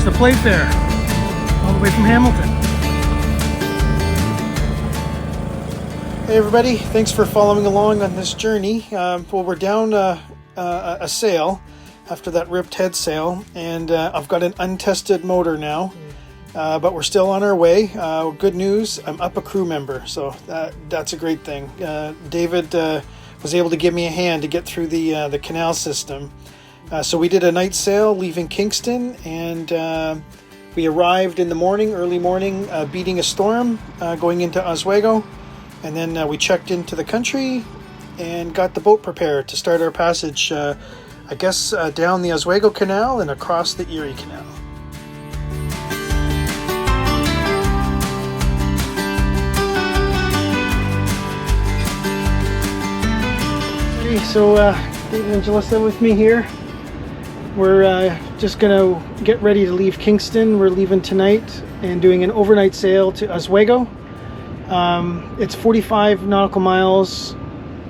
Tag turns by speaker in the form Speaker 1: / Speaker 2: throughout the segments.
Speaker 1: There's the plate there, all the way from Hamilton. Hey everybody, thanks for following along on this journey. Well, we're down a sail after that ripped head sail, and I've got an untested motor now, but we're still on our way. Good news, I'm up a crew member, so that's a great thing. David was able to give me a hand to get through the canal system. So we did a night sail leaving Kingston, and we arrived in the morning, early morning, beating a storm, going into Oswego, and then we checked into the country and got the boat prepared to start our passage, I guess, down the Oswego Canal and across the Erie Canal. So David and Jalissa with me here. We're just gonna get ready to leave Kingston. We're leaving tonight and doing an overnight sail to Oswego. It's 45 nautical miles.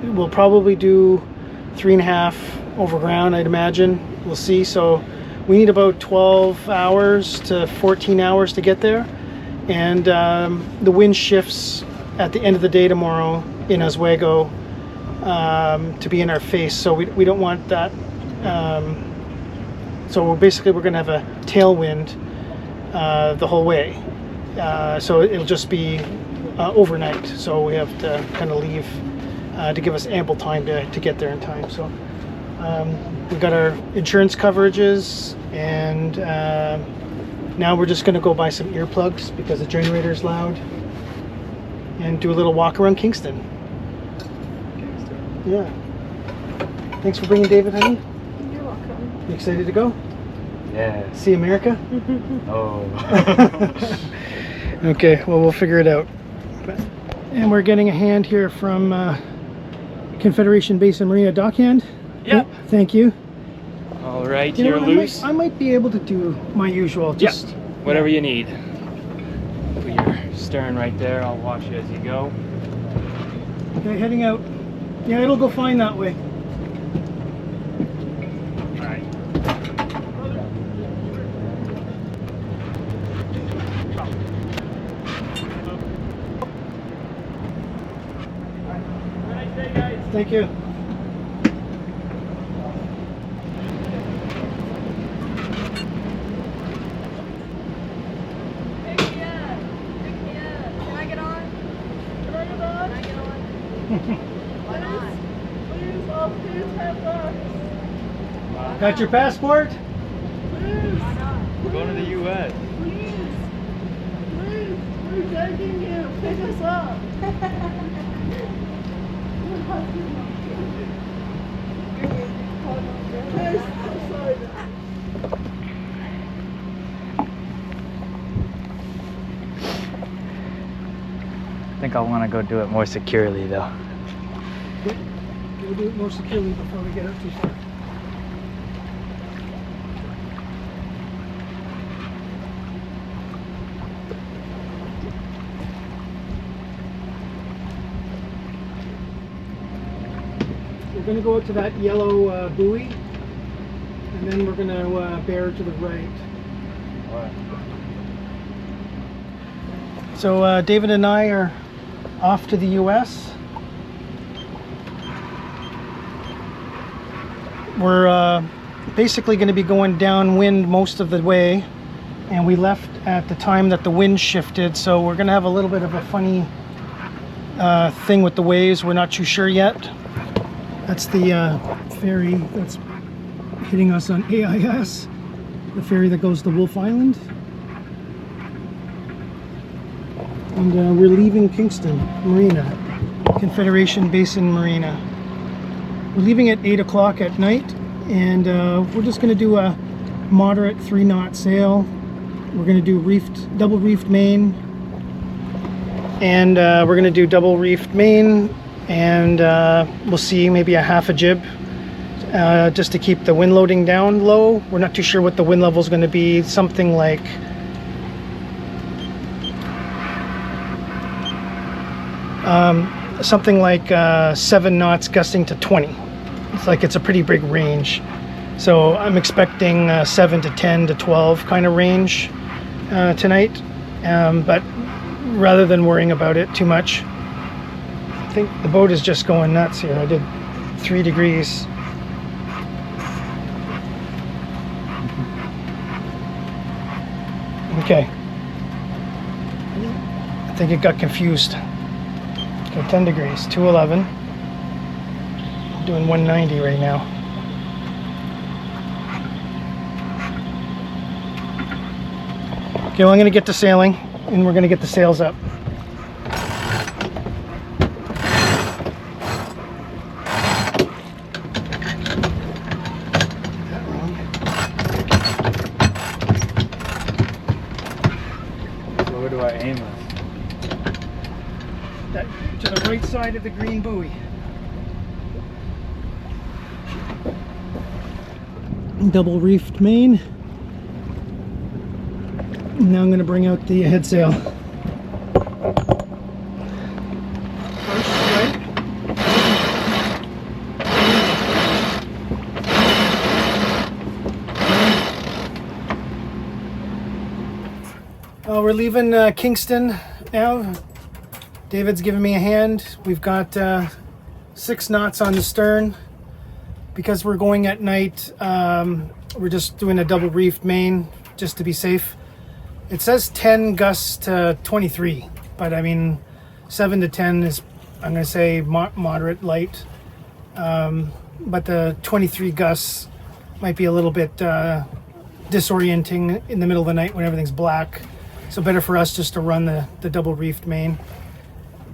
Speaker 1: We'll probably do 3.5 over ground, I'd imagine. We'll see. So we need about 12 hours to 14 hours to get there. And the wind shifts at the end of the day tomorrow in Oswego to be in our face. So we don't want that. So basically we're going to have a tailwind the whole way. So it'll just be overnight. So we have to kind of leave to give us ample time to get there in time. So we've got our insurance coverages, and now we're just going to go buy some earplugs because the generator is loud, and do a little walk around Kingston. Yeah. Thanks for bringing David, honey.
Speaker 2: You're welcome.
Speaker 1: You excited to go?
Speaker 3: Yeah.
Speaker 1: See America?
Speaker 3: Oh.
Speaker 1: Okay, well, we'll figure it out. And we're getting a hand here from Confederation Basin Marina Dockhand.
Speaker 3: Yep.
Speaker 1: Thank you.
Speaker 3: All right,
Speaker 1: You know
Speaker 3: you're
Speaker 1: what,
Speaker 3: loose.
Speaker 1: I might be able to do my usual. Just
Speaker 3: Whatever you need. Put your stern right there. I'll watch you as you go.
Speaker 1: Okay, heading out. Yeah, it'll go fine that way.
Speaker 3: All right.
Speaker 1: Thank you.
Speaker 2: Can I get on? Can I get on? Can I get on? Why not? Please, oh, please have us.
Speaker 1: Got your passport?
Speaker 2: Please. Why not?
Speaker 3: We're going to the U.S.
Speaker 2: Please. Please. We're begging you. Pick us up. Please. I'm sorry.
Speaker 3: I think I'll want to go do it more securely, though.
Speaker 1: We'll do it more securely before we get out too far. We're going to go out to that yellow buoy, and then we're going to bear to the right.
Speaker 3: All right.
Speaker 1: So David and I are off to the US. We're basically going to be going downwind most of the way, and we left at the time that the wind shifted, so we're going to have a little bit of a funny thing with the waves. We're not too sure yet. That's the ferry that's hitting us on AIS, the ferry that goes to Wolf Island. And we're leaving Kingston Marina, Confederation Basin Marina. We're leaving at 8 o'clock at night, and we're just going to do a moderate 3-knot sail. We're going to do double reefed main, and we're going to do double reefed main, and we'll see maybe a half a jib just to keep the wind loading down low. We're not too sure what the wind level is going to be. Something like something like 7 knots gusting to 20. It's like it's a pretty big range. So I'm expecting 7 to 10 to 12 kind of range tonight. But rather than worrying about it too much, I think the boat is just going nuts here. I did 3 degrees. Okay. I think it got confused. Okay, 10 degrees, 211. I'm doing 190 right now. Okay, well, I'm going to get to sailing, and we're going to get the sails up.
Speaker 3: So where do I aim at?
Speaker 1: That, to the right side of the green buoy. Double reefed main. Now I'm going to bring out the head sail. First, right. We're leaving Kingston now. David's giving me a hand. We've got 6 knots on the stern. Because we're going at night, we're just doing a double reefed main just to be safe. It says 10 gusts to 23, but I mean 7 to 10 is, I'm going to say, moderate light. But the 23 gusts might be a little bit disorienting in the middle of the night when everything's black. So better for us just to run the double reefed main.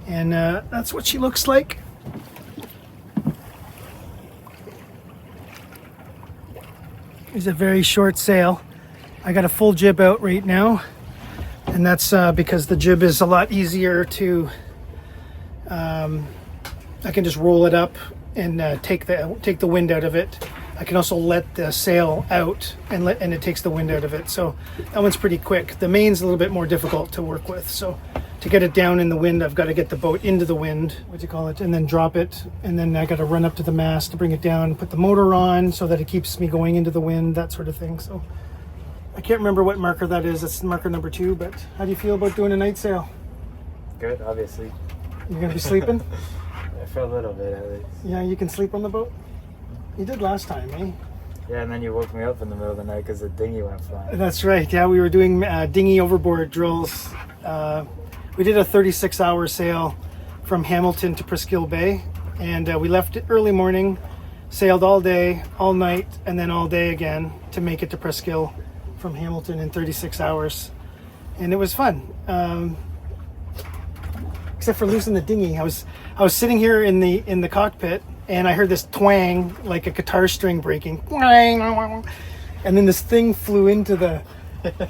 Speaker 1: And that's what she looks like. It's a very short sail. I got a full jib out right now, and that's because the jib is a lot easier to, I can just roll it up and take the wind out of it. I can also let the sail out and it takes the wind out of it. So that one's pretty quick. The main's a little bit more difficult to work with. So to get it down in the wind, I've got to get the boat into the wind, and then drop it. And then I got to run up to the mast to bring it down, put the motor on so that it keeps me going into the wind, that sort of thing. So I can't remember what marker that is. It's marker number 2, but how do you feel about doing a night sail?
Speaker 3: Good, obviously.
Speaker 1: You're gonna be sleeping?
Speaker 3: For a little bit at least.
Speaker 1: Yeah, you can sleep on the boat? You did last time, eh?
Speaker 3: Yeah, and then you woke me up in the middle of the night because the dinghy went flying.
Speaker 1: That's right. Yeah, we were doing dinghy overboard drills. We did a 36-hour sail from Hamilton to Presqu'île Bay, and we left early morning, sailed all day, all night, and then all day again to make it to Presqu'île from Hamilton in 36 hours. And it was fun. Except for losing the dinghy. I was sitting here in the cockpit, and I heard this twang like a guitar string breaking. And then this thing flew into the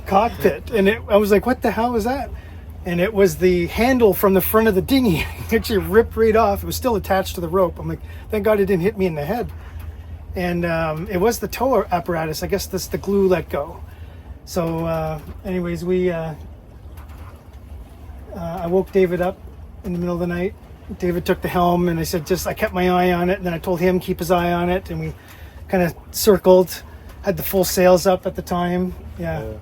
Speaker 1: cockpit, and I was like, what the hell was that? And it was the handle from the front of the dinghy. It actually ripped right off. It was still attached to the rope. I'm like, thank God it didn't hit me in the head. And it was the tow apparatus. I guess the glue let go. So anyways, I woke David up in the middle of the night. David took the helm, and I kept my eye on it, and then I told him keep his eye on it, and we kind of circled, had the full sails up at the time. Yeah.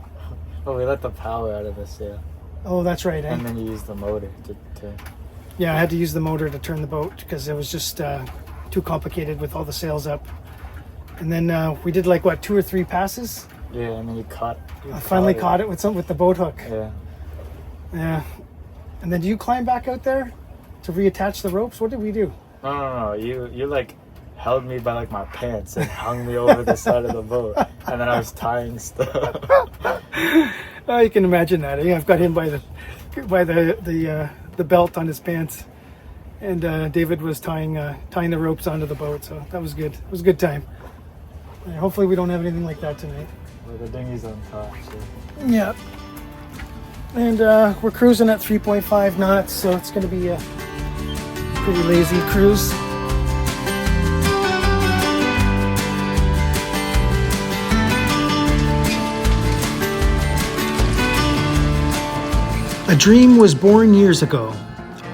Speaker 3: Well, we let the power out of the sail.
Speaker 1: Oh, that's right.
Speaker 3: And then you use the motor to...
Speaker 1: Yeah, I had to use the motor to turn the boat because it was just too complicated with all the sails up. And then we did 2 or 3 passes.
Speaker 3: Yeah, and then you
Speaker 1: finally caught it with the boat hook.
Speaker 3: Yeah.
Speaker 1: Yeah. And then do you climb back out there to reattach the ropes? What did we do?
Speaker 3: No. You held me by my pants and hung me over the side of the boat, and then I was tying stuff.
Speaker 1: Oh, you can imagine that. Yeah, I've got him by the belt on his pants, and David was tying the ropes onto the boat. So that was good. It was a good time. And hopefully we don't have anything like that tonight.
Speaker 3: Well, the dinghy's on top. So.
Speaker 1: Yeah. And we're cruising at 3.5 knots, so it's going to be a pretty lazy cruise. A dream was born years ago.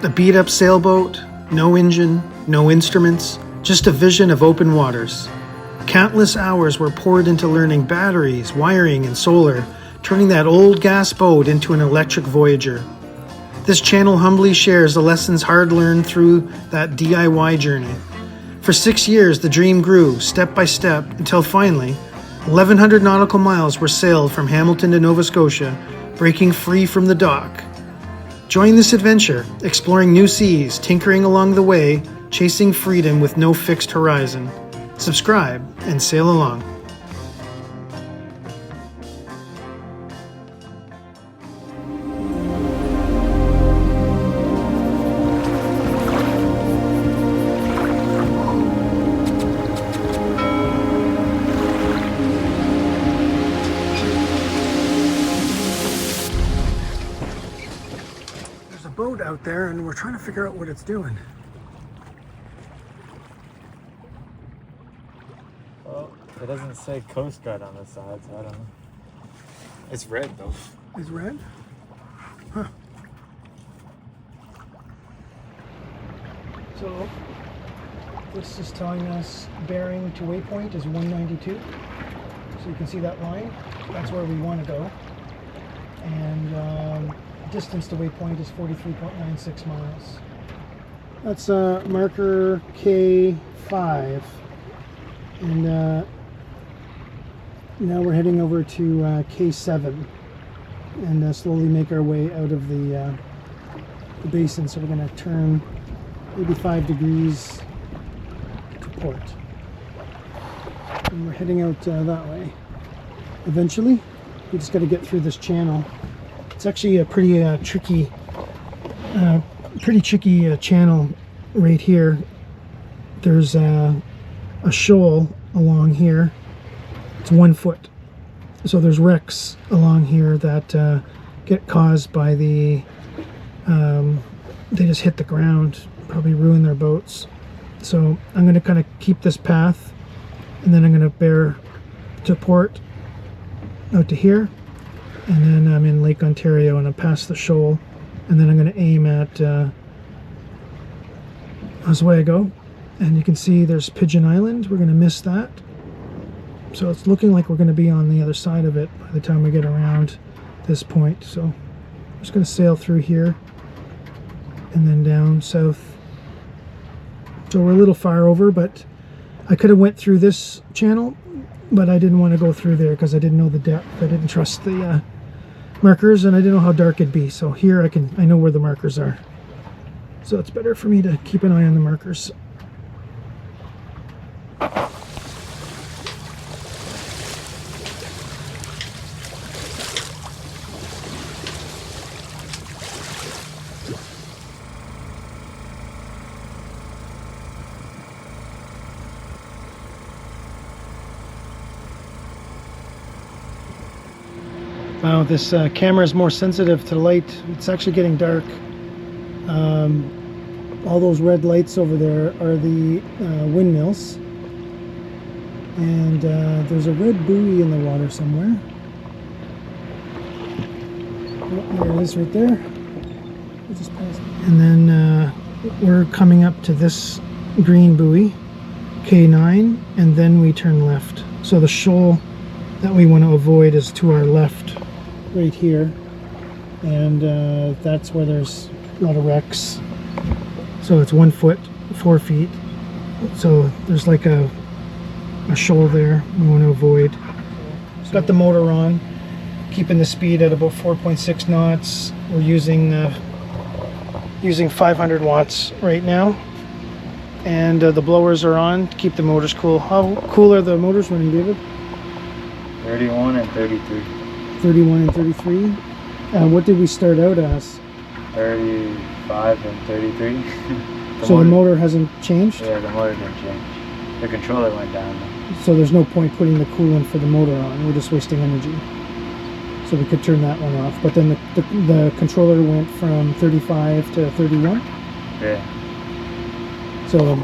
Speaker 1: A beat-up sailboat, no engine, no instruments, just a vision of open waters. Countless hours were poured into learning batteries, wiring, and solar, turning that old gas boat into an electric Voyager. This channel humbly shares the lessons hard learned through that DIY journey. For 6 years, the dream grew, step by step, until finally, 1,100 nautical miles were sailed from Hamilton to Nova Scotia, breaking free from the dock. Join this adventure, exploring new seas, tinkering along the way, chasing freedom with no fixed horizon. Subscribe and sail along. There's a boat out there and we're trying to figure out what it's doing.
Speaker 3: Well, it doesn't say Coast Guard on the side, so I don't know. It's red though.
Speaker 1: It's red? Huh. So this is telling us bearing to waypoint is 192. So you can see that line. That's where we want to go. And distance to waypoint is 43.96 miles. That's marker K5. And now we're heading over to K7 and slowly make our way out of the basin. So we're going to turn maybe 5 degrees to port. And we're heading out that way. Eventually, we just got to get through this channel. It's actually a pretty tricky channel right here. There's a shoal along here. It's 1 foot. So there's wrecks along here that get caused by the they just hit the ground, probably ruin their boats. So I'm going to kind of keep this path, and then I'm going to bear to port out to here, and then I'm in Lake Ontario and I'm past the shoal, and then I'm going to aim at Oswego. And you can see there's Pigeon Island. We're going to miss that. So it's looking like we're going to be on the other side of it by the time we get around this point. So I'm just going to sail through here and then down south. So we're a little far over, but I could have went through this channel, but I didn't want to go through there because I didn't know the depth. I didn't trust the markers, and I didn't know how dark it'd be. So here I know where the markers are. So it's better for me to keep an eye on the markers. Wow, this camera is more sensitive to light. It's actually getting dark. All those red lights over there are the windmills. And there's a red buoy in the water somewhere. Oh, there it is right there. We just passed. And then we're coming up to this green buoy, K9, and then we turn left. So the shoal that we want to avoid is to our left, right here, and that's where there's a lot of wrecks. So it's 1 foot, 4 feet. So there's like a shoal there we want to avoid. Got the motor on, keeping the speed at about 4.6 knots. We're using 500 watts right now, and the blowers are on to keep the motors cool. How cool are the motors running, David?
Speaker 3: 31 and 33.
Speaker 1: 31 and 33. What did we start out as?
Speaker 3: 35 and 33.
Speaker 1: So the motor hasn't changed?
Speaker 3: Yeah, the motor didn't change. The controller went down though.
Speaker 1: So there's no point putting the coolant for the motor on. We're just wasting energy. So we could turn that one off. But then the controller went from 35 to 31?
Speaker 3: Yeah.
Speaker 1: So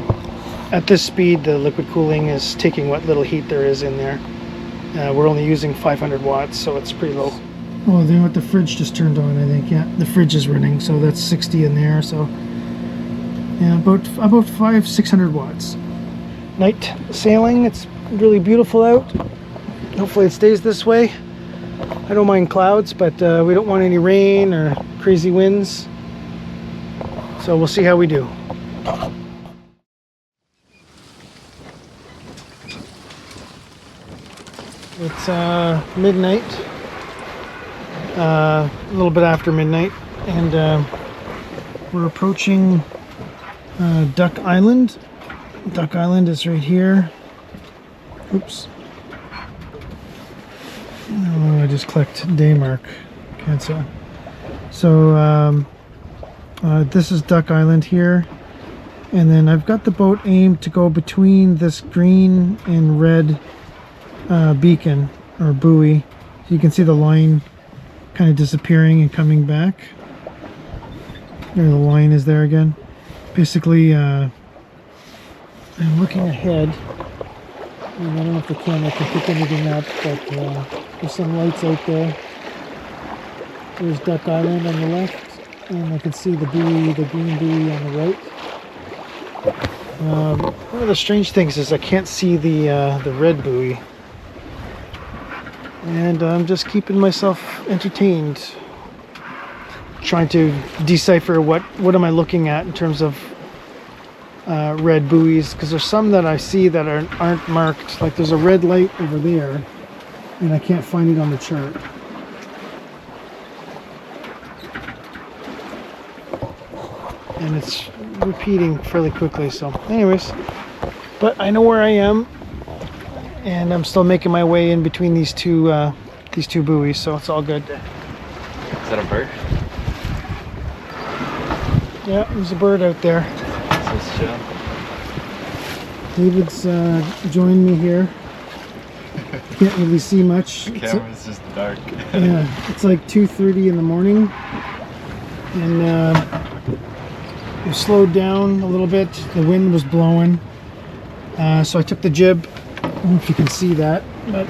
Speaker 1: at this speed, the liquid cooling is taking what little heat there is in there. We're only using 500 watts, so it's pretty low. Oh, you know what? The fridge just turned on, I think. Yeah, the fridge is running, so that's 60 in there. So yeah, about 500-600 watts. Night sailing, it's really beautiful out. Hopefully it stays this way. I don't mind clouds, but we don't want any rain or crazy winds. So we'll see how we do. It's midnight, a little bit after midnight, and we're approaching Duck Island. Duck Island is right here. Oops. Oh, I just clicked day mark. Cancel. So this is Duck Island here. And then I've got the boat aimed to go between this green and red beacon or buoy. So you can see the line kind of disappearing and coming back. There the line is there again. Basically, I'm looking ahead. And I don't know if the camera can pick anything up, but there's some lights out there. There's Duck Island on the left, and I can see the buoy, the green buoy on the right. One of the strange things is I can't see the red buoy, and I'm just keeping myself entertained, trying to decipher what am I looking at in terms of red buoys, because there's some that I see that aren't marked. Like there's a red light over there, and I can't find it on the chart. And it's repeating fairly quickly, so anyways, but I know where I am, and I'm still making my way in between these two buoys, so it's all good.
Speaker 3: Is that a bird?
Speaker 1: Yeah, there's a bird out there.
Speaker 3: It's chill.
Speaker 1: David's joined me here. Can't really see much.
Speaker 3: The camera's just dark.
Speaker 1: Yeah, it's like 2:30 in the morning, and we slowed down a little bit. The wind was blowing, so I took the jib. I don't know if you can see that, but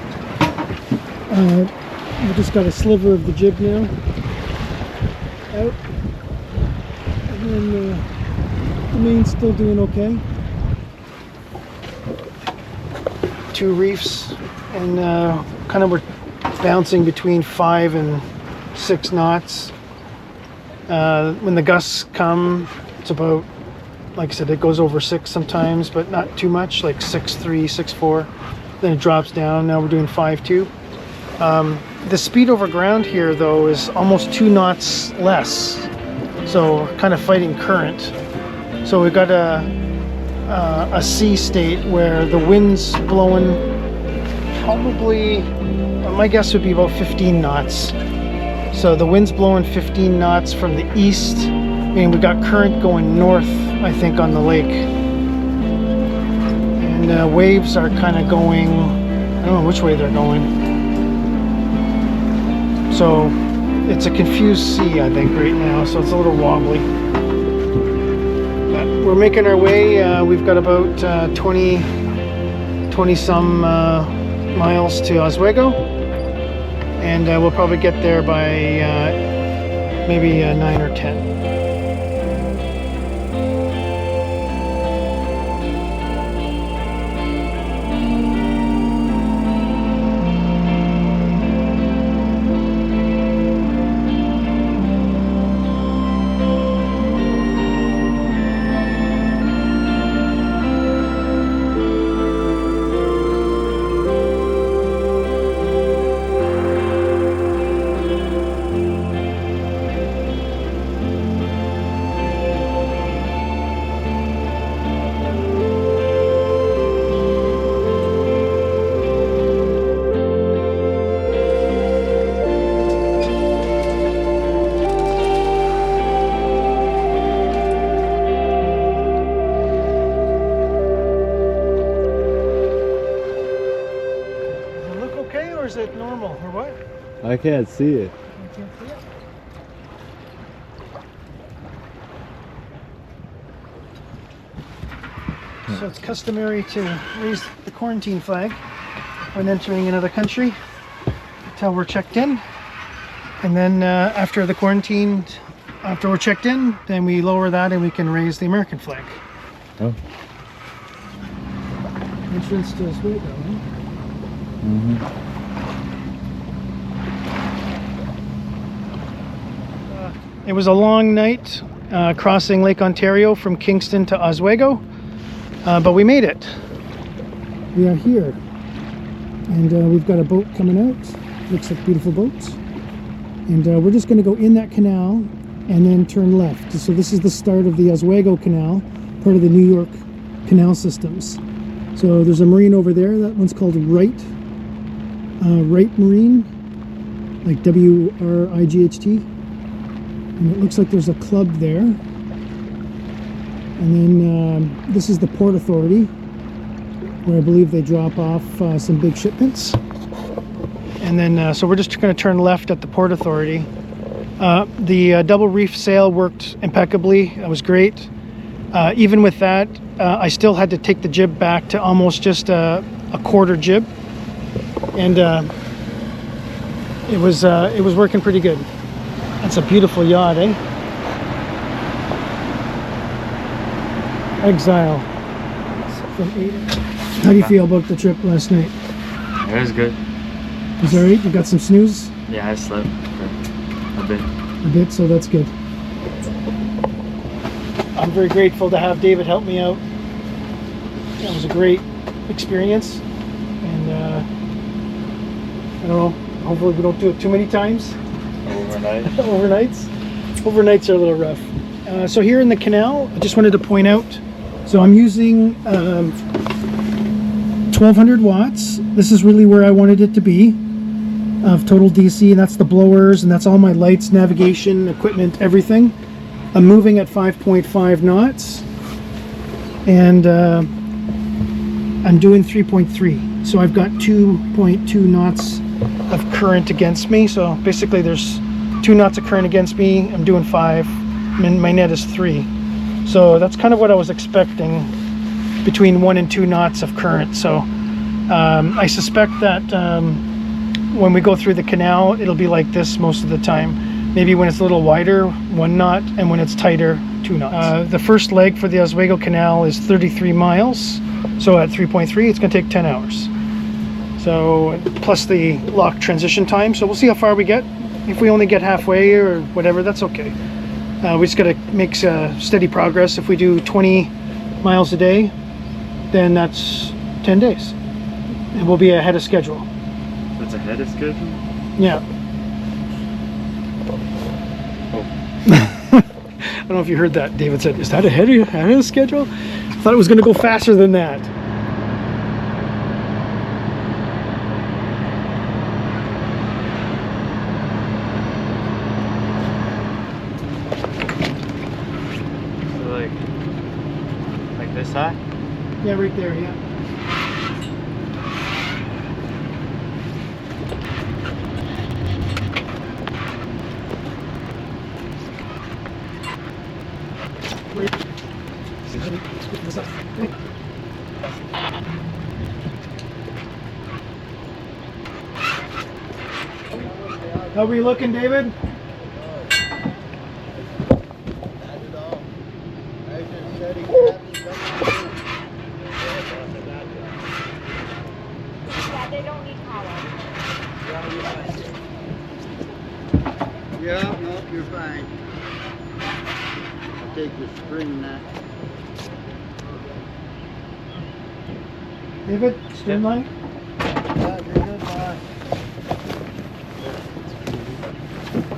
Speaker 1: we just got a sliver of the jib now out, and then the main's still doing okay. 2 reefs, and kind of we're bouncing between 5 and 6 knots. When the gusts come, it's about, like I said, it goes over 6 sometimes, but not too much, like 6.3, 6.4. Then it drops down. Now we're doing 5.2. The speed over ground here, though, is almost 2 knots less. So we're kind of fighting current. So we've got a sea state where the wind's blowing probably, my guess would be about 15 knots. So the wind's blowing 15 knots from the east. I mean, we got current going north, I think, on the lake. And waves are kind of going, I don't know which way they're going. So it's a confused sea, I think, right now. So it's a little wobbly. But we're making our way. We've got about 20 some miles to Oswego. And we'll probably get there by maybe 9 or 10. Is it normal or what?
Speaker 3: I can't see it.
Speaker 1: You can't see it? So it's customary to raise the quarantine flag when entering another country until we're checked in. And then after we're checked in, then we lower that and we can raise the American flag.
Speaker 3: Oh.
Speaker 1: Entrance to Oswego, huh? It was a long night crossing Lake Ontario from Kingston to Oswego, but we made it. We are here, and we've got a boat coming out. Looks like beautiful boats, and we're just going to go in that canal and then turn left. So this is the start of the Oswego Canal, part of the New York canal systems. So there's a marine over there. That one's called Wright Marine, like W-R-I-G-H-T. And it looks like there's a club there. And then this is the Port Authority, where I believe they drop off some big shipments. And then, so we're just going to turn left at the Port Authority. The double reef sail worked impeccably. That was great. Even with that, I still had to take the jib back to almost just a quarter jib, and it was working pretty good. That's a beautiful yacht, eh? Exile. From Ada. How do you feel about the trip last night?
Speaker 3: It was good.
Speaker 1: Was that right? You got some snooze?
Speaker 3: Yeah, I slept for a bit.
Speaker 1: A bit, so that's good. I'm very grateful to have David help me out. That was a great experience, and I don't know, hopefully we don't do it too many times. Overnights are a little rough. So here in the canal, I just wanted to point out, so I'm using 1200 watts. This is really where I wanted it to be, of total DC, and that's the blowers, and that's all my lights, navigation, equipment, everything. I'm moving at 5.5 knots, and I'm doing 3.3. So I've got 2.2 knots of current against me. So basically there's 2 knots of current against me. I'm doing 5, and my net is 3. So that's kind of what I was expecting, between 1 and 2 knots of current. So I suspect that when we go through the canal, it'll be like this most of the time. Maybe when it's a little wider, 1 knot, and when it's tighter, 2 knots. The first leg for the Oswego Canal is 33 miles. So at 3.3, it's going to take 10 hours. So, plus the lock transition time. So we'll see how far we get. If we only get halfway or whatever, that's okay. We just got to make steady progress. If we do 20 miles a day, then that's 10 days. And we'll be ahead of schedule.
Speaker 3: That's ahead of schedule?
Speaker 1: Yeah. I don't know if you heard that. David said, is that ahead of schedule? I thought it was going to go faster than that.
Speaker 3: So like this high?
Speaker 1: Yeah, right there, yeah. How are we looking, David?
Speaker 2: Yeah, they don't need power.
Speaker 4: Yeah, no, you're fine. I'll take the spring now.
Speaker 1: David, stern line?
Speaker 4: Yeah, you're good, boss.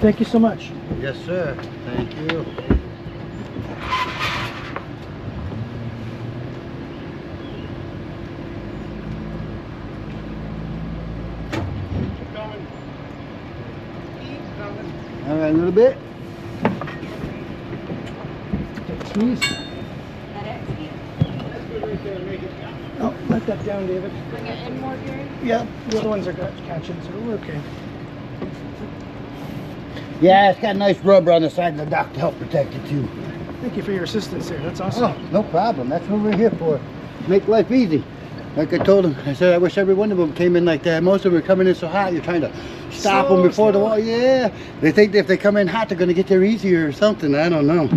Speaker 1: Thank you so much.
Speaker 4: Yes, sir. Thank you. All right, a little bit.
Speaker 1: Squeeze.
Speaker 2: That it?
Speaker 1: Oh, let that down, David.
Speaker 2: Bring it in more, Gary?
Speaker 1: Yeah, the other ones are catching, so we're okay.
Speaker 4: Yeah, it's got a nice rubber on the side of the dock to help protect it too.
Speaker 1: Thank you for your assistance there. That's awesome.
Speaker 4: Oh, no problem. That's what we're here for. Make life easy. Like I told them, I said I wish every one of them came in like that. Most of them are coming in so hot, you're trying to stop them before the wall. Yeah, they think that if they come in hot, they're going to get there easier or something. I don't know.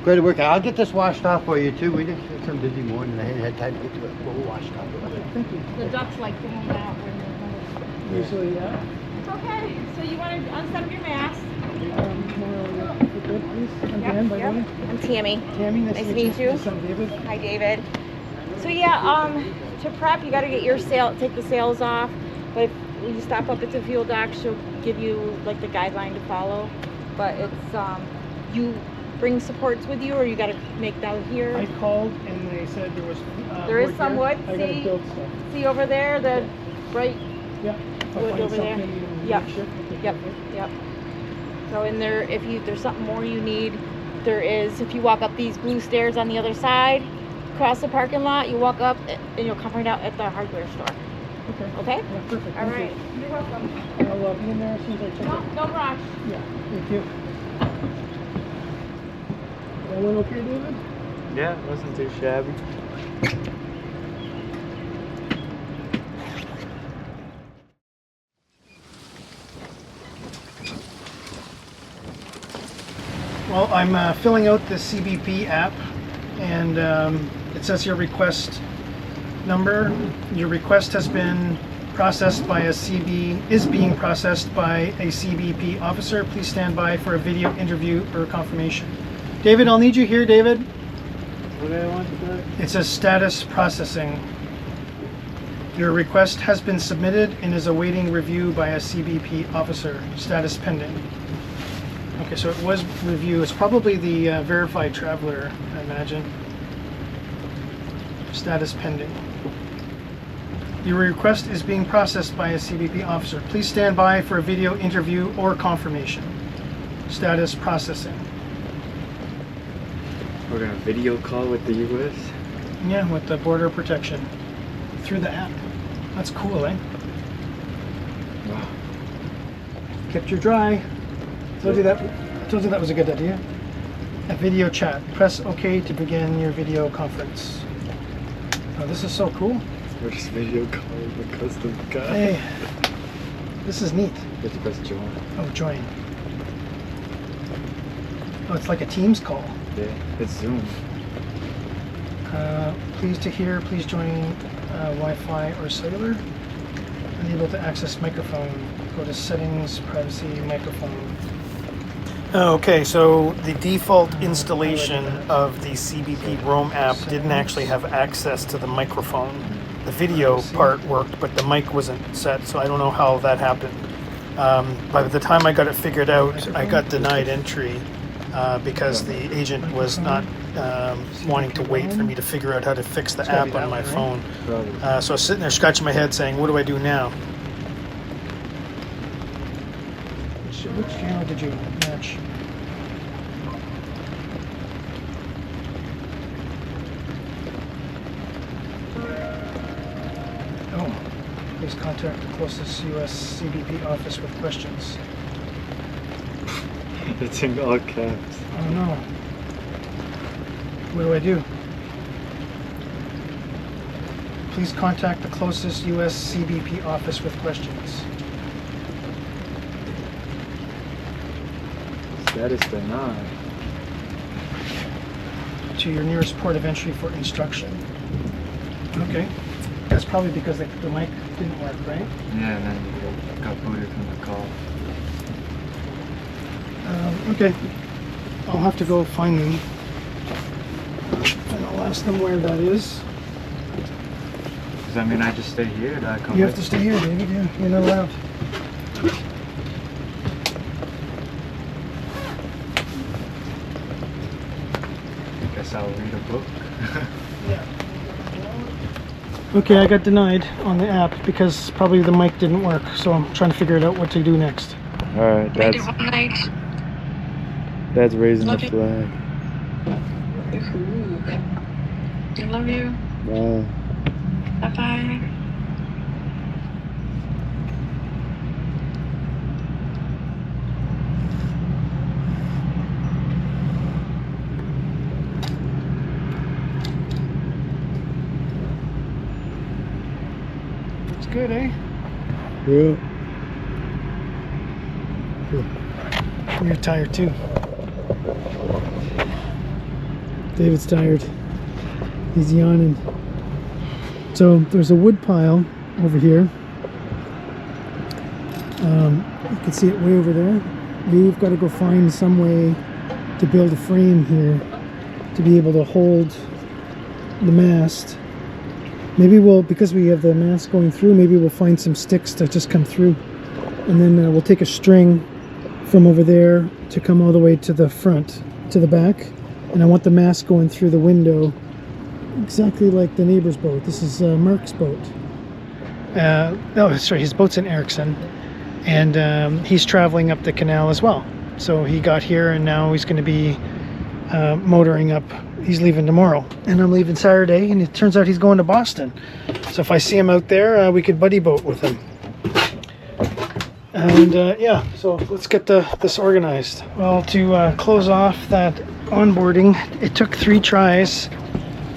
Speaker 4: Go to work. I'll get this washed off for you too. We just had some busy morning. I hadn't had time to get to it. We'll wash it off.
Speaker 1: Thank you.
Speaker 2: The ducks like to hang out when they're home.
Speaker 1: Usually, yeah.
Speaker 2: It's okay. So you want to unset your mask?
Speaker 1: I'm Dan, by the way.
Speaker 2: I'm Tammy.
Speaker 1: Tammy, nice
Speaker 2: Nice
Speaker 1: to
Speaker 2: to meet you.
Speaker 1: This is David.
Speaker 2: Hi, David. So yeah, to prep, you got to get your take the sails off. But when you stop up at the fuel dock, she'll give you like the guideline to follow. But it's you bring supports with you, or you got to make down here.
Speaker 1: I called and they said there was.
Speaker 2: There is some wood.
Speaker 1: I got to build stuff.
Speaker 2: See over there, the bright
Speaker 1: Yeah.
Speaker 2: wood over there. Yep. Yep.
Speaker 1: Okay.
Speaker 2: Yep. So in there, if there's something more you need, there is. If you walk up these blue stairs on the other side, across the parking lot, you walk up and you'll come right out at the hardware store.
Speaker 1: Okay.
Speaker 2: Okay?
Speaker 1: Yeah, perfect.
Speaker 2: All
Speaker 1: Thank
Speaker 2: right.
Speaker 1: you.
Speaker 2: You're welcome.
Speaker 1: I'll be in there as soon as I check
Speaker 2: No,
Speaker 1: it.
Speaker 2: no rush.
Speaker 1: Yeah. Thank you. That went okay, David?
Speaker 3: Yeah, it wasn't too shabby.
Speaker 1: Well, I'm filling out the CBP app, and it says your request number. Your request has been processed by is being processed by a CBP officer. Please stand by for a video interview or confirmation. David, I'll need you here, David.
Speaker 3: What do I want to do?
Speaker 1: It says status processing. Your request has been submitted and is awaiting review by a CBP officer. Status pending. Okay, so it was review. It's probably the verified traveler, I imagine. Status pending. Your request is being processed by a CBP officer. Please stand by for a video interview or confirmation. Status processing.
Speaker 3: We're gonna video call with the U.S.
Speaker 1: Yeah, with the border protection through the app. That's cool, eh?
Speaker 3: Wow.
Speaker 1: Kept you dry. Told you that was a good idea. A video chat. Press OK to begin your video conference. Oh, this is so cool.
Speaker 3: We're just video calling the custom guy.
Speaker 1: Hey, this is neat.
Speaker 3: You have to press join.
Speaker 1: Oh, join. Oh, it's like a Teams call.
Speaker 3: Yeah, it's Zoom.
Speaker 1: Pleased to hear. Please join Wi-Fi or cellular. Unable to access microphone. Go to settings, privacy, microphone. Okay, so the default installation of the CBP-Roam app didn't actually have access to the microphone. The video part worked, but the mic wasn't set, so I don't know how that happened. By the time I got it figured out, I got denied entry because the agent was not wanting to wait for me to figure out how to fix the app on my phone.
Speaker 3: Probably.
Speaker 1: So I was sitting there scratching my head saying, what do I do now? Which channel did you match? Oh, please contact the closest U.S. CBP office with questions.
Speaker 3: It's in all caps.
Speaker 1: Oh no. What do I do? Please contact the closest U.S. CBP office with questions.
Speaker 3: Status denied.
Speaker 1: To your nearest port of entry for instruction. Okay. That's probably because the mic didn't work, right?
Speaker 3: Yeah, and then you got booted from the call.
Speaker 1: Okay. I'll have to go find them. And I'll ask them where that is.
Speaker 3: Does that mean I just stay here? Do I come
Speaker 1: You have
Speaker 3: with
Speaker 1: to stay here, David. Yeah, you're not allowed.
Speaker 3: Guess I'll read a book.
Speaker 1: Okay, I got denied on the app because probably the mic didn't work, so I'm trying to figure it out what to do next.
Speaker 3: Alright, Dad's raising the flag.
Speaker 5: I love you.
Speaker 3: Bye.
Speaker 5: Bye-bye.
Speaker 1: It's good, eh?
Speaker 3: Yeah.
Speaker 1: You're tired too. David's tired. He's yawning. So there's a wood pile over here. You can see it way over there. We've got to go find some way to build a frame here to be able to hold the mast. Maybe we'll, because we have the mast going through, maybe we'll find some sticks that just come through. And then we'll take a string from over there to come all the way to the front, to the back. And I want the mast going through the window, exactly like the neighbor's boat. This is Mark's boat. Oh, sorry, his boat's in Erickson. And he's traveling up the canal as well. So he got here and now he's going to be motoring up. He's leaving tomorrow and I'm leaving Saturday, and it turns out he's going to Boston. So if I see him out there, we could buddy boat with him. And yeah, so let's get this organized. Well, to close off that onboarding, it took 3 tries,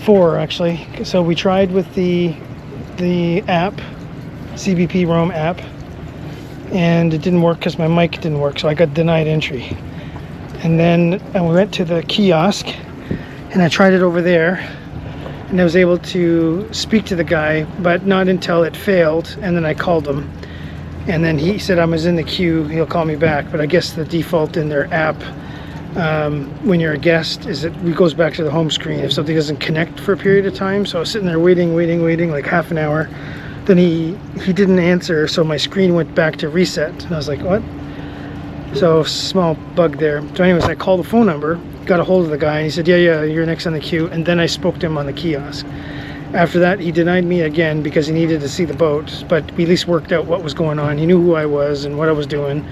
Speaker 1: 4 actually. So we tried with the app, CBP-Roam app, and it didn't work because my mic didn't work, so I got denied entry. And then we went to the kiosk and I tried it over there, and I was able to speak to the guy, but not until it failed. And then I called him, and then he said I was in the queue, he'll call me back. But I guess the default in their app, when you're a guest, is it goes back to the home screen if something doesn't connect for a period of time. So I was sitting there waiting like half an hour. Then he didn't answer, so my screen went back to reset, and I was like, what? So small bug there. So anyways, I called the phone number, got a hold of the guy, and he said, yeah, you're next on the queue. And then I spoke to him on the kiosk. After that, he denied me again because he needed to see the boat, but we at least worked out what was going on. He knew who I was and what I was doing.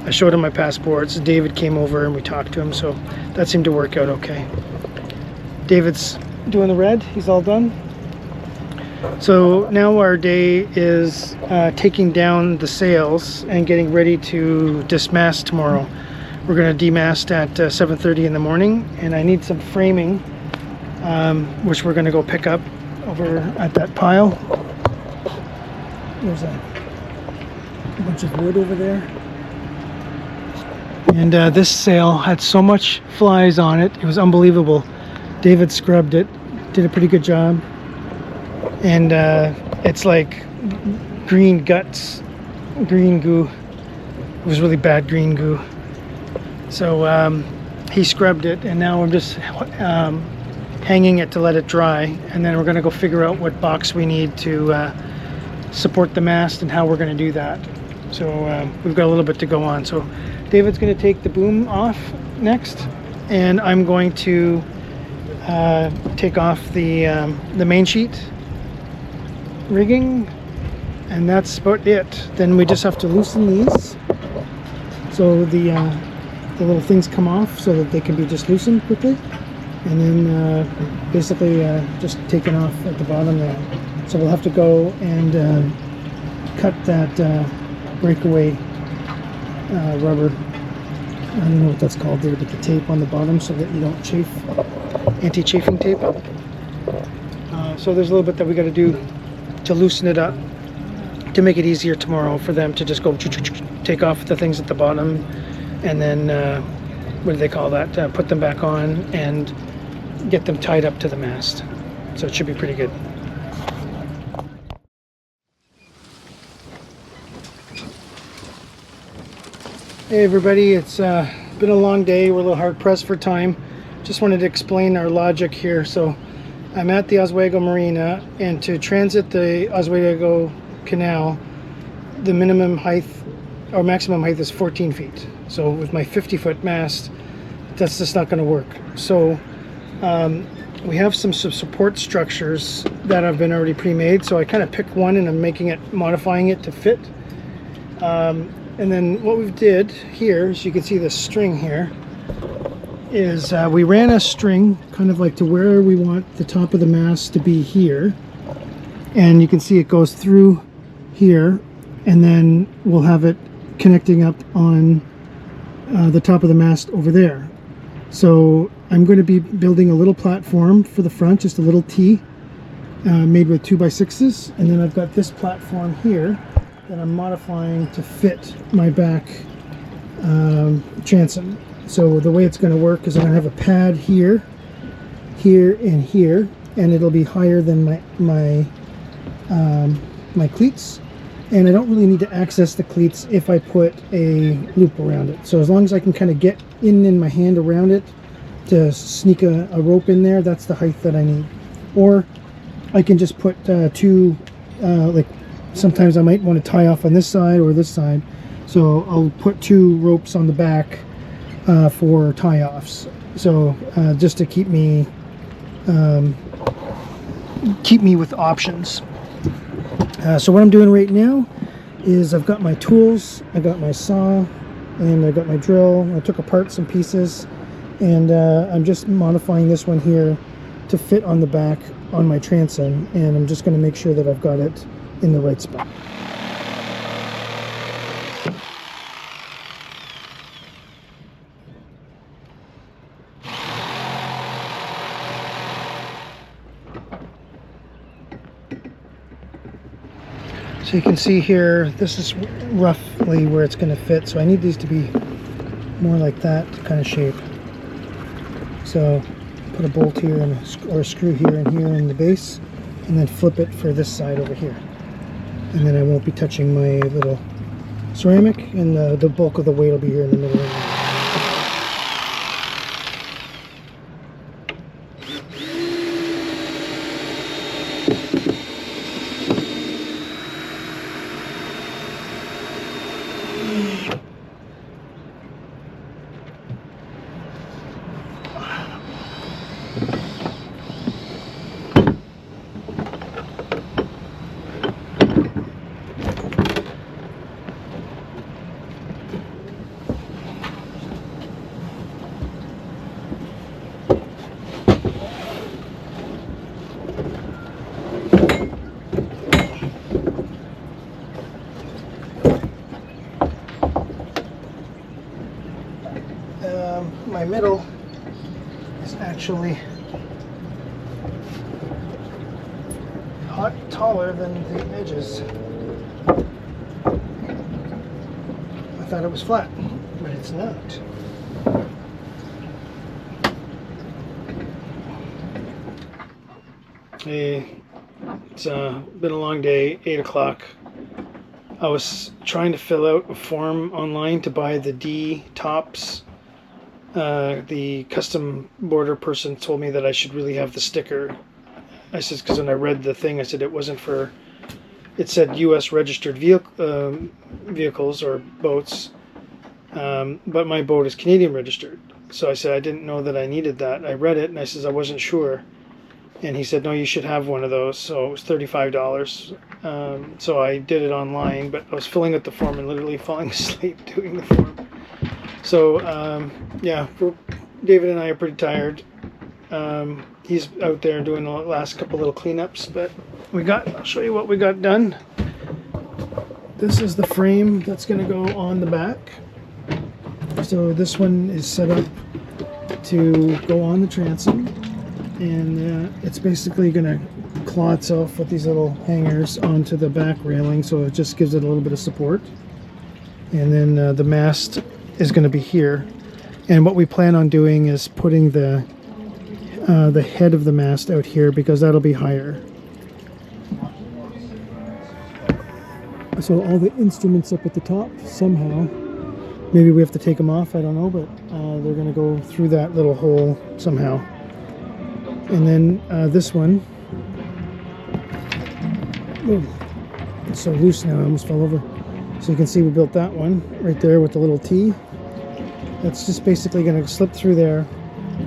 Speaker 1: I showed him my passports. David came over and we talked to him, so that seemed to work out okay. David's doing the red. He's all done. So now our day is taking down the sails and getting ready to dismast tomorrow. We're going to demast at 7:30 in the morning, and I need some framing, which we're going to go pick up over at that pile. There's a bunch of wood over there. And this sail had so much flies on it, it was unbelievable. David scrubbed it, did a pretty good job. And it's like green guts, green goo. It was really bad green goo. So he scrubbed it, and now I'm just hanging it to let it dry, and then we're going to go figure out what box we need to support the mast and how we're going to do that. So we've got a little bit to go on. So David's going to take the boom off next, and I'm going to take off the main sheet rigging, and that's about it. Then we just have to loosen these so the little things come off so that they can be just loosened quickly, and then basically just taken off at the bottom there. So we'll have to go and cut that breakaway rubber, I don't know what that's called there, but the tape on the bottom so that you don't chafe, anti-chafing tape. So there's a little bit that we got to do to loosen it up to make it easier tomorrow for them to just go take off the things at the bottom, and then what do they call that, put them back on and get them tied up to the mast. So it should be pretty good. Hey everybody, it's been a long day. We're a little hard pressed for time. Just wanted to explain our logic here. So I'm at the Oswego Marina, and to transit the Oswego Canal, the minimum height or maximum height is 14 feet. So with my 50-foot mast, that's just not going to work. So we have some support structures that have been already pre-made. So I kind of picked one and I'm modifying it to fit. And then what we did here, as you can see the string here, is we ran a string kind of like to where we want the top of the mast to be here. And you can see it goes through here, and then we'll have it connecting up on the top of the mast over there. So I'm going to be building a little platform for the front, just a little T made with 2x6s, and then I've got this platform here that I'm modifying to fit my back transom. So the way it's going to work is I'm going to have a pad here here and here, and it'll be higher than my cleats, and I don't really need to access the cleats if I put a loop around it. So as long as I can kind of get in my hand around it to sneak a rope in there, that's the height that I need. Or I can just put two, like sometimes I might want to tie off on this side or this side, so I'll put 2 ropes on the back for tie-offs, so just to keep me with options. So what I'm doing right now is I've got my tools, I got my saw, and I got my drill. I took apart some pieces, and I'm just modifying this one here to fit on the back on my transom, and I'm just going to make sure that I've got it in the right spot. So you can see here, this is roughly where it's going to fit. So I need these to be more like that kind of shape. So put a bolt here and or a screw here and here in the base, and then flip it for this side over here. And then I won't be touching my little ceramic, and the bulk of the weight will be here in the middle. My middle is actually taller than the edges. I thought it was flat, but it's not. Hey, it's been a long day, 8 o'clock. I was trying to fill out a form online to buy the D tops. The custom border person told me that I should really have the sticker. I said, because when I read the thing, I said it wasn't for, it said U.S. registered vehicles or boats, but my boat is Canadian registered. So I said I didn't know that I needed that. I read it and I said I wasn't sure. And he said, no, you should have one of those. So it was $35. So I did it online, but I was filling out the form and literally falling asleep doing the form. So, yeah, David and I are pretty tired. He's out there doing the last couple little cleanups, but I'll show you what we got done. This is the frame that's going to go on the back. So this one is set up to go on the transom, and it's basically going to claw itself with these little hangers onto the back railing, so it just gives it a little bit of support. And then the mast is going to be here, and what we plan on doing is putting the head of the mast out here, because that'll be higher. So all the instruments up at the top, somehow, maybe we have to take them off, I don't know, but they're going to go through that little hole somehow. And then this one, oh, it's so loose now, I almost fell over. So you can see we built that one right there with the little T. That's just basically going to slip through there,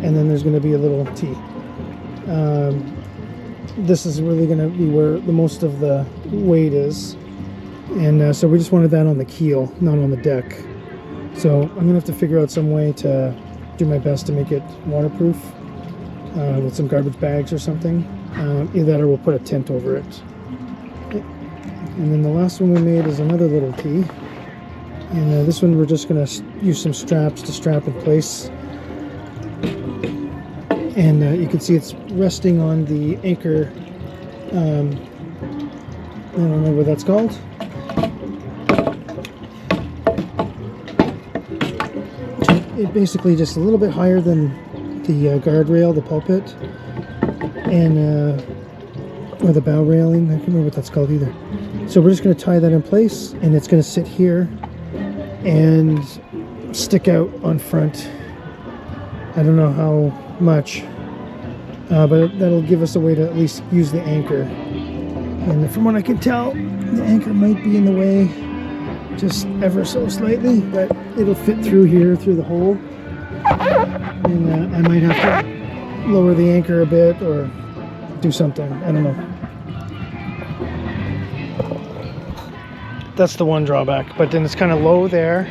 Speaker 1: and then there's going to be a little T. This is really going to be where the most of the weight is, and so we just wanted that on the keel, not on the deck. So I'm going to have to figure out some way to do my best to make it waterproof with some garbage bags or something. Either that or we'll put a tent over it. And then the last one we made is another little T. And this one we're just going to use some straps to strap in place. And you can see it's resting on the anchor. I don't know what that's called. It basically just a little bit higher than the guardrail, the pulpit. and or the bow railing. I can't remember what that's called either. So we're just going to tie that in place, and it's going to sit here and stick out on front. I don't know how much, but that'll give us a way to at least use the anchor. And from what I can tell, the anchor might be in the way just ever so slightly, but it'll fit through here, through the hole. And I might have to lower the anchor a bit or do something. I don't know. That's the one drawback, but then it's kind of low there.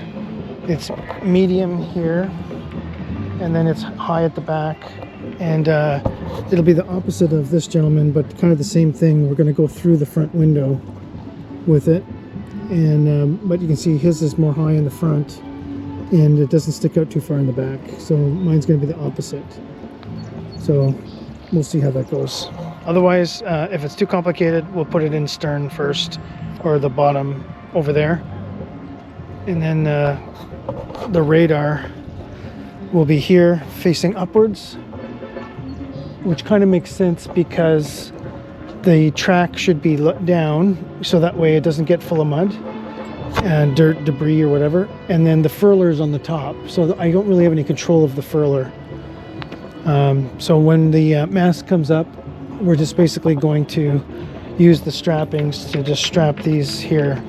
Speaker 1: It's medium here, and then it's high at the back. And it'll be the opposite of this gentleman, but kind of the same thing. We're going to go through the front window with it, and but you can see his is more high in the front, and it doesn't stick out too far in the back. So mine's going to be the opposite. So we'll see how that goes. Otherwise, if it's too complicated, we'll put it in stern first, or the bottom over there, and then the radar will be here facing upwards, which kind of makes sense because the track should be down, so that way it doesn't get full of mud and dirt, debris or whatever. And then the furler is on the top, so I don't really have any control of the furler. So when the mast comes up, we're just basically going to use the strappings to just strap these here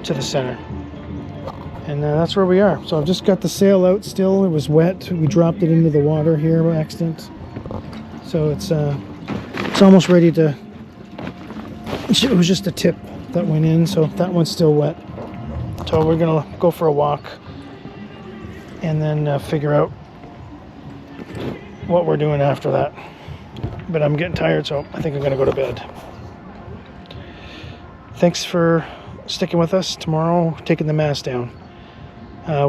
Speaker 1: to the center. And that's where we are. So I've just got the sail out still. It was wet. We dropped it into the water here by accident. So it's almost ready to... It was just a tip that went in, so that one's still wet. So we're going to go for a walk and then figure out what we're doing after that. But I'm getting tired, so I think I'm going to go to bed. Thanks for sticking with us. Tomorrow, taking the mast down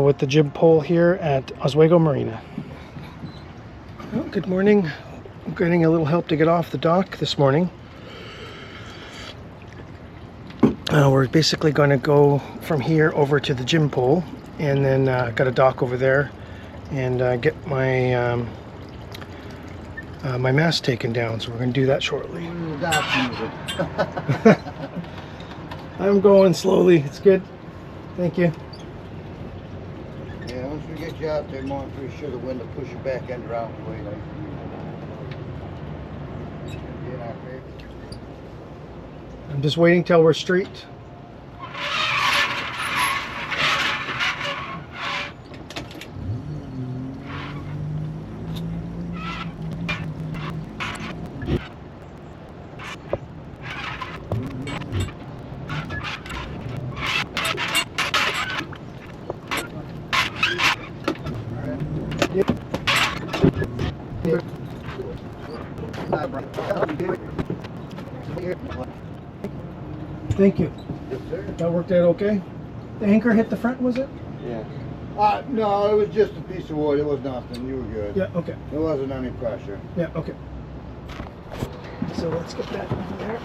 Speaker 1: with the jib pole here at Oswego Marina. Well, good morning. I'm getting a little help to get off the dock this morning. We're basically going to go from here over to the jib pole, and then got a dock over there, and get my my mast taken down. So we're going to do that shortly. I'm going slowly. It's good. Thank you.
Speaker 4: Yeah, once we get you out there more, I'm pretty sure the wind will push your back end around the way.
Speaker 1: I'm just waiting till we're straight. Thank you.
Speaker 4: Yes, sir.
Speaker 1: That worked out okay? The anchor hit the front, was it?
Speaker 4: Yeah. No, it was just a piece of wood. It was nothing. You were good.
Speaker 1: Yeah, okay.
Speaker 4: There wasn't any pressure.
Speaker 1: Yeah, okay. So let's get that over there.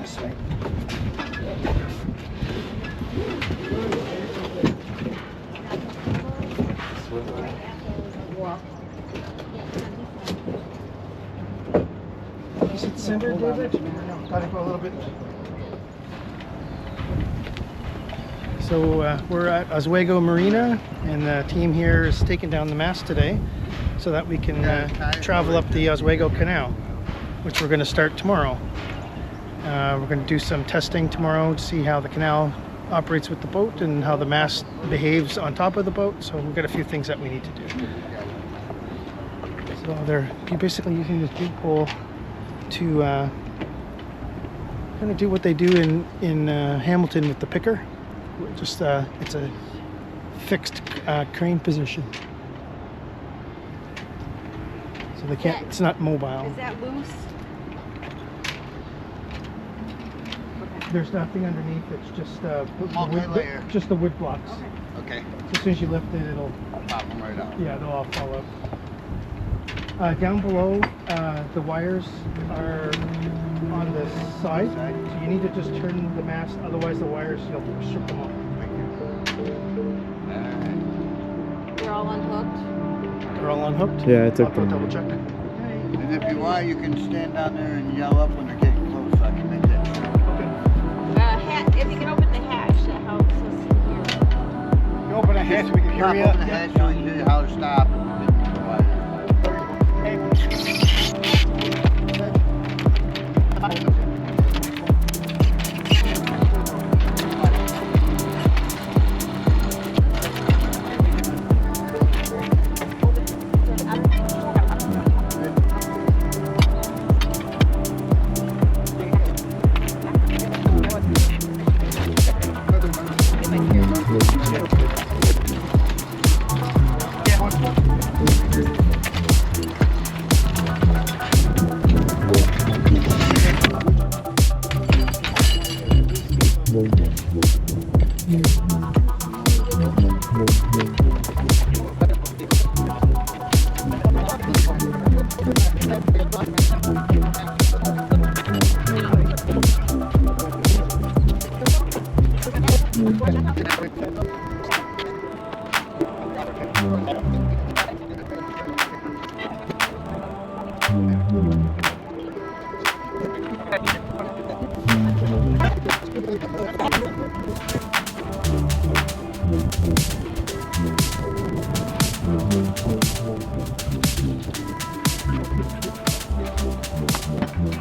Speaker 1: This way. Is it centered, David? No, gotta go a little bit. So we're at Oswego Marina, and the team here is taking down the mast today so that we can travel up the Oswego Canal, which we're going to start tomorrow. We're going to do some testing tomorrow to see how the canal operates with the boat and how the mast behaves on top of the boat. So we've got a few things that we need to do. So they're basically using this jig pole to kind of do what they do in Hamilton with the picker. Just it's a fixed crane position, so they can't. It's not mobile.
Speaker 2: Is that loose?
Speaker 1: There's nothing underneath. It's just
Speaker 4: Multi-layer.
Speaker 1: just the wood blocks.
Speaker 4: Okay.
Speaker 1: So as soon as you lift it, it'll
Speaker 4: Pop them right out.
Speaker 1: they'll all fall up. Down below, the wires are on the side, so you need to just turn the mast. Otherwise, the wires you'll strip them off.
Speaker 2: They're all all unhooked.
Speaker 1: They're all unhooked?
Speaker 3: Yeah, I took
Speaker 1: I'll go
Speaker 3: them.
Speaker 1: double check.
Speaker 4: And if you want, you can stand down there and yell up when they're getting close so I can make that sure.
Speaker 2: If you can open the hatch, that helps us hear.
Speaker 4: You open the hatch, we can hear you. Open the hatch so we can hear you how to stop.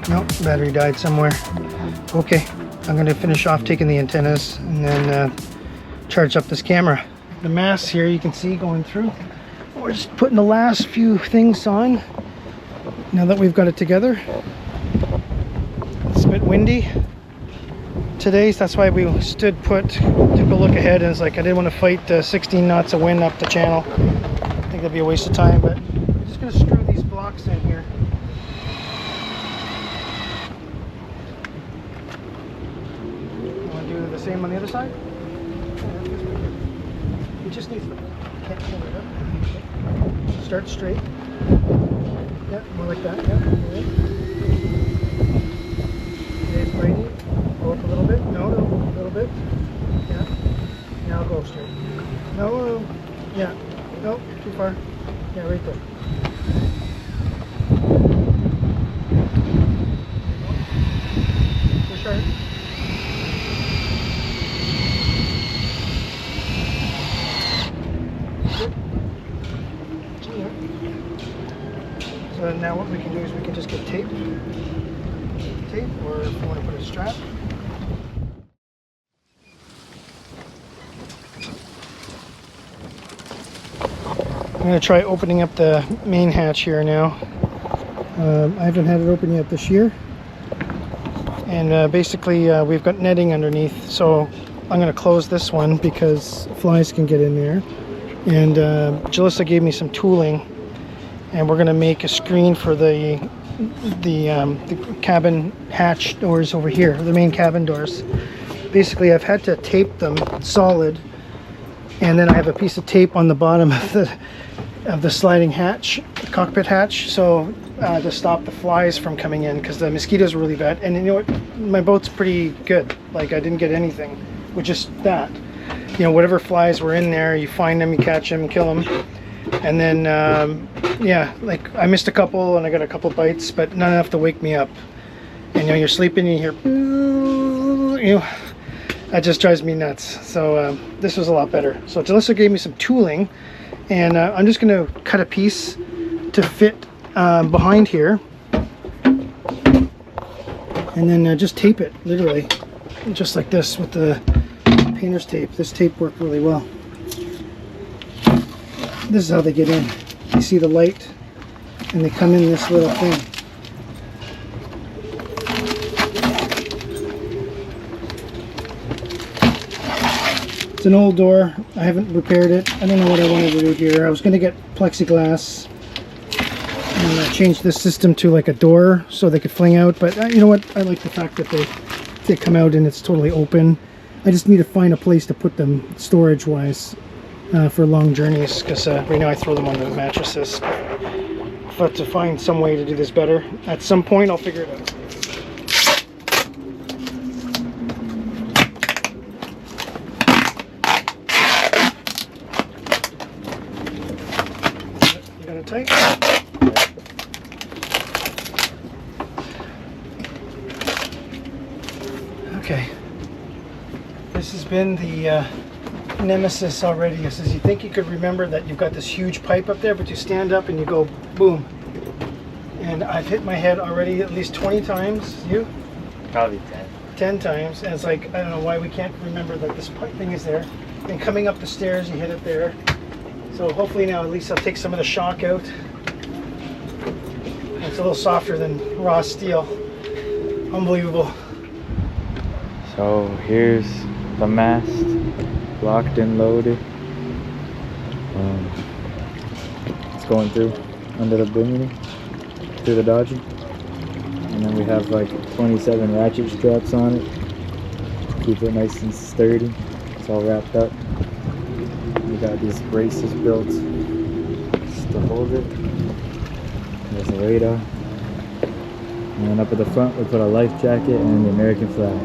Speaker 1: Nope, battery died somewhere. Okay, I'm going to finish off taking the antennas and then charge up this camera. The mast here you can see going through. We're just putting the last few things on now that we've got it together. It's a bit windy today, so that's why we stood put, took a look ahead, and it's like I didn't want to fight 16 knots of wind up the channel. I think that'd be a waste of time, but I'm just going to screw these blocks in here. The same on the other side. It just needs to start straight. Yeah, more like that. Yeah. It's righty. Go up a little bit. No, a little bit. Yeah. Now go straight. No. Yeah. No, too far. Yeah, right there. Push hard. So now what we can do is we can just get tape, or if you want to put a strap. I'm going to try opening up the main hatch here now. I haven't had it open yet this year. And basically we've got netting underneath, so I'm going to close this one because flies can get in there. And Jalissa gave me some tooling, and we're going to make a screen for the cabin hatch doors over here, the main cabin doors. Basically, I've had to tape them solid, and then I have a piece of tape on the bottom of the sliding hatch, the cockpit hatch, so to stop the flies from coming in, because the mosquitoes are really bad. And you know what? My boat's pretty good. Like, I didn't get anything with just that. You know, whatever flies were in there, you find them, you catch them, kill them. And then, yeah, like I missed a couple and I got a couple bites, but not enough to wake me up. And you know, you're sleeping and you hear, you know, that just drives me nuts. So this was a lot better. So Jalissa gave me some tooling, and I'm just going to cut a piece to fit behind here. And then just tape it, literally, just like this with the painter's tape. This tape worked really well. This is how they get in. You see the light, and they come in this little thing. It's an old door. I haven't repaired it. I don't know what I wanted to do here. I was going to get plexiglass and change this system to like a door so they could fling out, but you know what? I like the fact that they come out and it's totally open. I just need to find a place to put them storage wise for long journeys, because right now I throw them on the mattresses. But to find some way to do this better, at some point I'll figure it out. tight. Okay. This has been the nemesis already. It says you think you could remember that you've got this huge pipe up there, but you stand up and you go boom. And I've hit my head already at least 20 times. You?
Speaker 3: Probably 10.
Speaker 1: 10 times. And it's like, I don't know why we can't remember that this pipe thing is there. And coming up the stairs, you hit it there. So hopefully now at least I'll take some of the shock out. It's a little softer than raw steel. Unbelievable.
Speaker 3: So here's the mast, locked and loaded. It's going through under the bimini, through the dodgy. And then we have like 27 ratchet straps on it. Keep it nice and sturdy. It's all wrapped up. We got these braces built just to hold it. There's the radar. And then up at the front we put a life jacket and the American flag.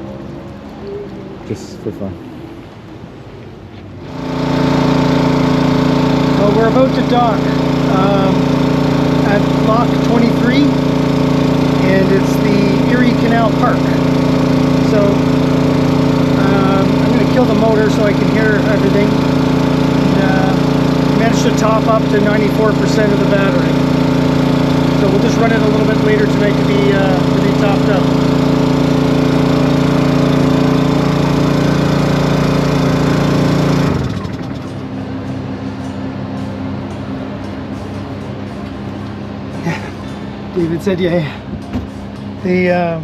Speaker 3: Just for fun.
Speaker 1: Well, we're about to dock at Lock 23, and it's the Erie Canal Park. So I'm going to kill the motor so I can hear everything. And, managed to top up to 94% of the battery. So we'll just run it a little bit later tonight to be topped up. David said, yeah. The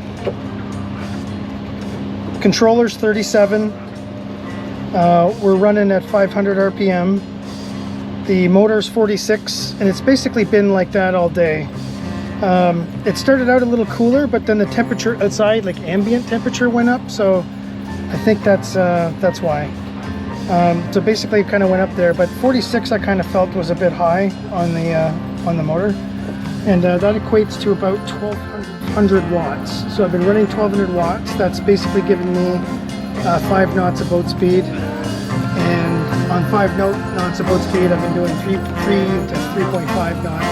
Speaker 1: controller's 37. We're running at 500 RPM. The motor's 46, and it's basically been like that all day. It started out a little cooler, but then the temperature outside, like ambient temperature, went up. So I think that's why. So basically, it kind of went up there. But 46, I kind of felt was a bit high on the motor. And that equates to about 1200 watts. So I've been running 1200 watts. That's basically giving me 5 knots of boat speed. And on 5 knots of boat speed, I've been doing 3 to 3.5 knots.